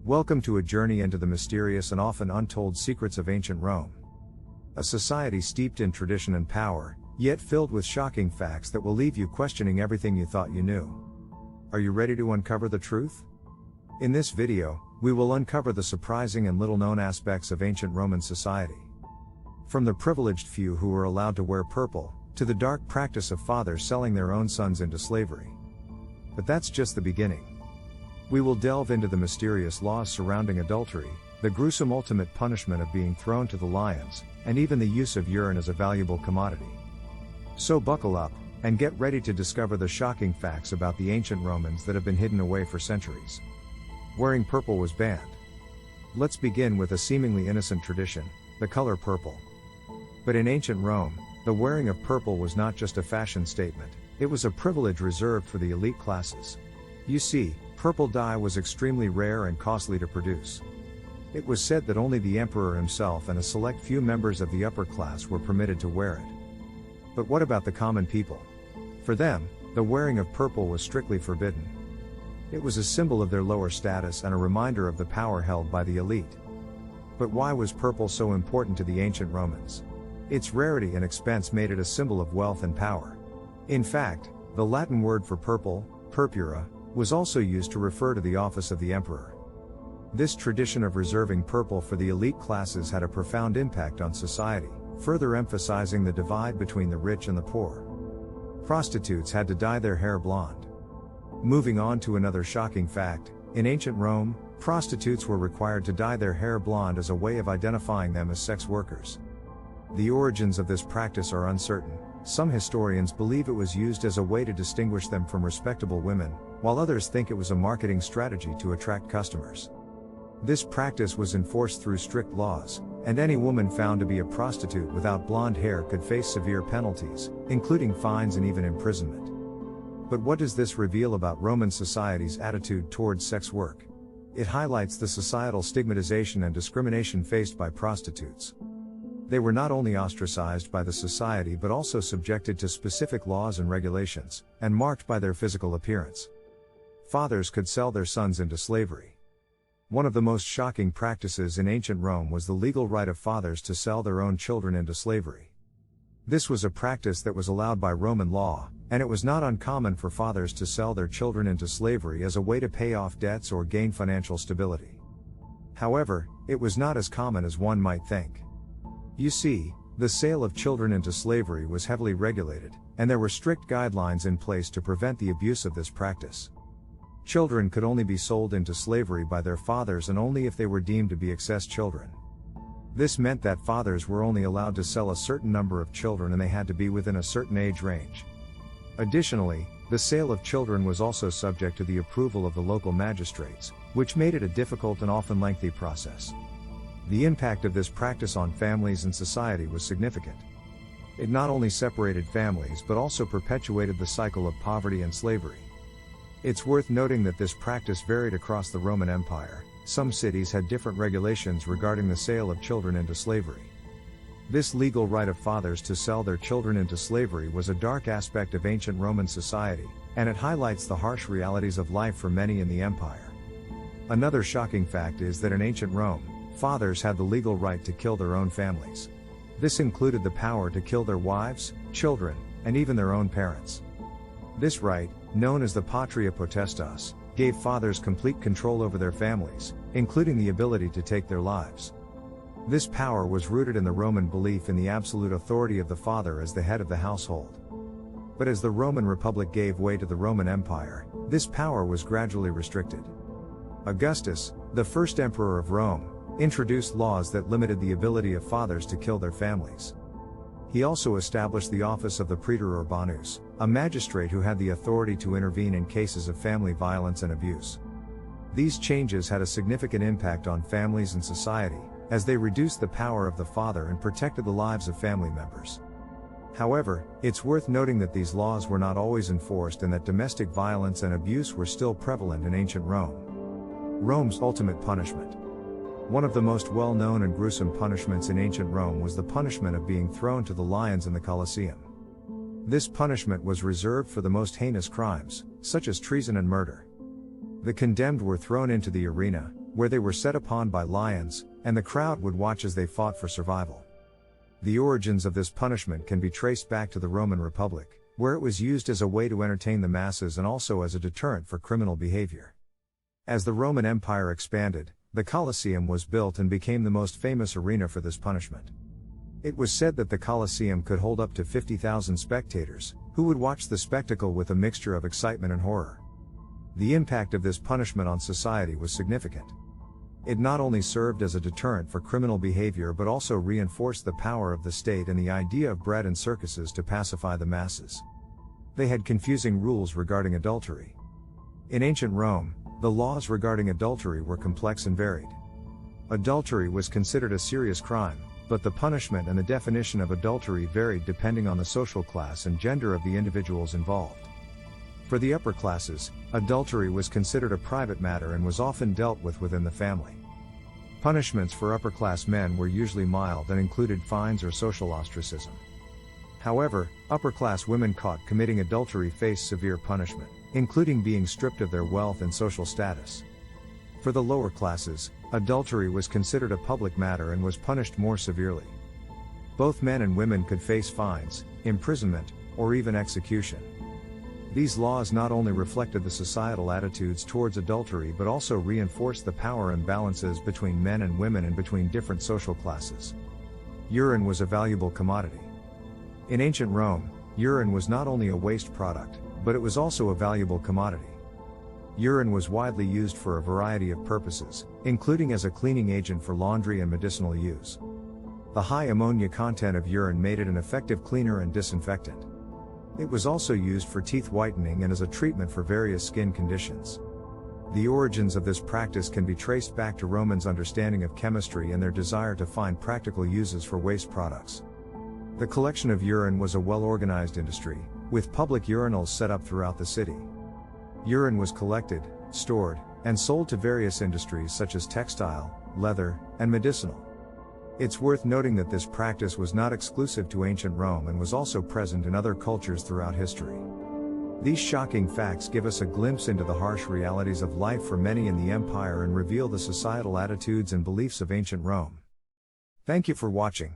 Welcome to a journey into the mysterious and often untold secrets of ancient Rome. A society steeped in tradition and power, yet filled with shocking facts that will leave you questioning everything you thought you knew. Are you ready to uncover the truth? In this video, we will uncover the surprising and little-known aspects of ancient Roman society. From the privileged few who were allowed to wear purple, to the dark practice of fathers selling their own sons into slavery. But that's just the beginning. We will delve into the mysterious laws surrounding adultery, the gruesome ultimate punishment of being thrown to the lions, and even the use of urine as a valuable commodity. So buckle up, and get ready to discover the shocking facts about the ancient Romans that have been hidden away for centuries. Wearing purple was banned. Let's begin with a seemingly innocent tradition, the color purple. But in ancient Rome, the wearing of purple was not just a fashion statement, it was a privilege reserved for the elite classes. You see, purple dye was extremely rare and costly to produce. It was said that only the emperor himself and a select few members of the upper class were permitted to wear it. But what about the common people? For them, the wearing of purple was strictly forbidden. It was a symbol of their lower status and a reminder of the power held by the elite. But why was purple so important to the ancient Romans? Its rarity and expense made it a symbol of wealth and power. In fact, the Latin word for purple, purpura, was also used to refer to the office of the emperor. This tradition of reserving purple for the elite classes had a profound impact on society, further emphasizing the divide between the rich and the poor. Prostitutes had to dye their hair blonde. Moving on to another shocking fact, in ancient Rome, prostitutes were required to dye their hair blonde as a way of identifying them as sex workers. The origins of this practice are uncertain. Some historians believe it was used as a way to distinguish them from respectable women, while others think it was a marketing strategy to attract customers. This practice was enforced through strict laws, and any woman found to be a prostitute without blonde hair could face severe penalties, including fines and even imprisonment. But what does this reveal about Roman society's attitude towards sex work? It highlights the societal stigmatization and discrimination faced by prostitutes. They were not only ostracized by the society but also subjected to specific laws and regulations, and marked by their physical appearance. Fathers could sell their sons into slavery. One of the most shocking practices in ancient Rome was the legal right of fathers to sell their own children into slavery. This was a practice that was allowed by Roman law, and it was not uncommon for fathers to sell their children into slavery as a way to pay off debts or gain financial stability. However, it was not as common as one might think. You see, the sale of children into slavery was heavily regulated, and there were strict guidelines in place to prevent the abuse of this practice. Children could only be sold into slavery by their fathers and only if they were deemed to be excess children. This meant that fathers were only allowed to sell a certain number of children and they had to be within a certain age range. Additionally, the sale of children was also subject to the approval of the local magistrates, which made it a difficult and often lengthy process. The impact of this practice on families and society was significant. It not only separated families but also perpetuated the cycle of poverty and slavery. It's worth noting that this practice varied across the Roman Empire. Some cities had different regulations regarding the sale of children into slavery. This legal right of fathers to sell their children into slavery was a dark aspect of ancient Roman society, and it highlights the harsh realities of life for many in the empire. Another shocking fact is that in ancient Rome, fathers had the legal right to kill their own families. This included the power to kill their wives, children, and even their own parents. This right, known as the patria potestas, gave fathers complete control over their families, including the ability to take their lives. This power was rooted in the Roman belief in the absolute authority of the father as the head of the household. But as the Roman Republic gave way to the Roman Empire, this power was gradually restricted. Augustus, the first emperor of Rome, introduced laws that limited the ability of fathers to kill their families. He also established the office of the praetor urbanus, a magistrate who had the authority to intervene in cases of family violence and abuse. These changes had a significant impact on families and society, as they reduced the power of the father and protected the lives of family members. However, it's worth noting that these laws were not always enforced and that domestic violence and abuse were still prevalent in ancient Rome. Rome's ultimate punishment. One of the most well-known and gruesome punishments in ancient Rome was the punishment of being thrown to the lions in the Colosseum. This punishment was reserved for the most heinous crimes, such as treason and murder. The condemned were thrown into the arena, where they were set upon by lions, and the crowd would watch as they fought for survival. The origins of this punishment can be traced back to the Roman Republic, where it was used as a way to entertain the masses and also as a deterrent for criminal behavior. As the Roman Empire expanded, the Colosseum was built and became the most famous arena for this punishment. It was said that the Colosseum could hold up to 50,000 spectators, who would watch the spectacle with a mixture of excitement and horror. The impact of this punishment on society was significant. It not only served as a deterrent for criminal behavior but also reinforced the power of the state and the idea of bread and circuses to pacify the masses. They had confusing rules regarding adultery. In ancient Rome, the laws regarding adultery were complex and varied. Adultery was considered a serious crime, but the punishment and the definition of adultery varied depending on the social class and gender of the individuals involved. For the upper classes, adultery was considered a private matter and was often dealt with within the family. Punishments for upper-class men were usually mild and included fines or social ostracism. However, upper-class women caught committing adultery faced severe punishment, including being stripped of their wealth and social status. For the lower classes, adultery was considered a public matter and was punished more severely. Both men and women could face fines, imprisonment, or even execution. These laws not only reflected the societal attitudes towards adultery but also reinforced the power imbalances between men and women and between different social classes. Urine was a valuable commodity. In ancient Rome, urine was not only a waste product, but it was also a valuable commodity. Urine was widely used for a variety of purposes, including as a cleaning agent for laundry and medicinal use. The high ammonia content of urine made it an effective cleaner and disinfectant. It was also used for teeth whitening and as a treatment for various skin conditions. The origins of this practice can be traced back to Romans' understanding of chemistry and their desire to find practical uses for waste products. The collection of urine was a well-organized industry, with public urinals set up throughout the city. Urine was collected, stored, and sold to various industries such as textile, leather, and medicinal. It's worth noting that this practice was not exclusive to ancient Rome and was also present in other cultures throughout history. These shocking facts give us a glimpse into the harsh realities of life for many in the empire and reveal the societal attitudes and beliefs of ancient Rome. Thank you for watching.